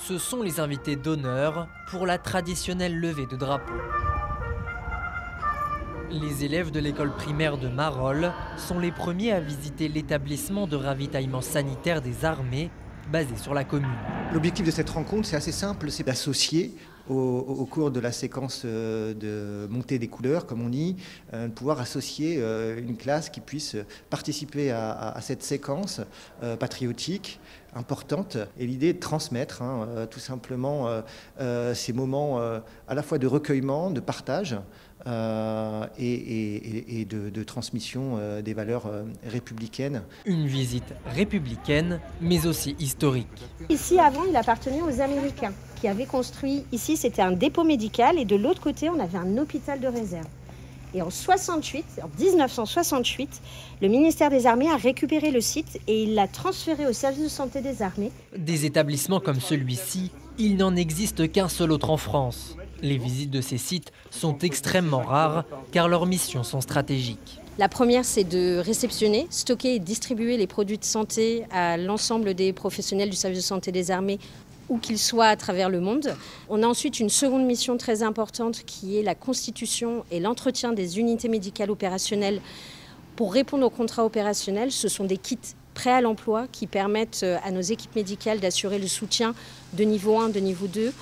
Ce sont les invités d'honneur pour la traditionnelle levée de drapeau. Les élèves de l'école primaire de Marolles sont les premiers à visiter l'établissement de ravitaillement sanitaire des armées basé sur la commune. L'objectif de cette rencontre, c'est assez simple, c'est d'associer au cours de la séquence de montée des couleurs, comme on dit, de pouvoir associer une classe qui puisse participer à cette séquence patriotique importante. Et l'idée est de transmettre tout simplement ces moments à la fois de recueillement, de partage et de transmission des valeurs républicaines. Une visite républicaine, mais aussi historique. Ici, avant, il appartenait aux Américains qui avaient construit. Ici, c'était un dépôt médical et de l'autre côté, on avait un hôpital de réserve. Et en 1968, le ministère des Armées a récupéré le site et il l'a transféré au service de santé des armées. Des établissements comme celui-ci, il n'en existe qu'un seul autre en France. Les visites de ces sites sont extrêmement rares car leurs missions sont stratégiques. La première, c'est de réceptionner, stocker et distribuer les produits de santé à l'ensemble des professionnels du service de santé des armées, où qu'ils soient à travers le monde. On a ensuite une seconde mission très importante qui est la constitution et l'entretien des unités médicales opérationnelles. Pour répondre aux contrats opérationnels, ce sont des kits prêts à l'emploi qui permettent à nos équipes médicales d'assurer le soutien de niveau 1, de niveau 2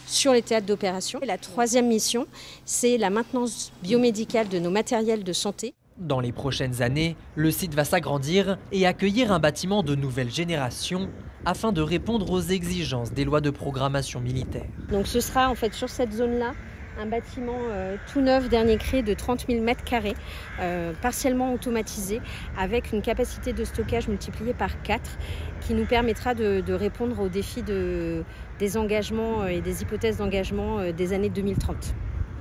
sur les théâtres d'opération. Et la troisième mission, c'est la maintenance biomédicale de nos matériels de santé. Dans les prochaines années, le site va s'agrandir et accueillir un bâtiment de nouvelle génération afin de répondre aux exigences des lois de programmation militaire. Donc ce sera en fait sur cette zone-là un bâtiment tout neuf, dernier cri de 30 000 m², partiellement automatisé, avec une capacité de stockage multipliée par 4, qui nous permettra de répondre aux défis des engagements et des hypothèses d'engagement des années 2030.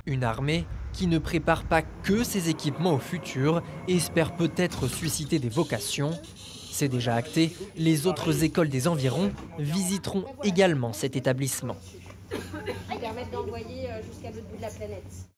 Une armée qui ne prépare pas que ses équipements au futur et espère peut-être susciter des vocations. C'est déjà acté, les autres écoles des environs visiteront également cet établissement. Qui permettent d'envoyer jusqu'à l'autre bout de la planète.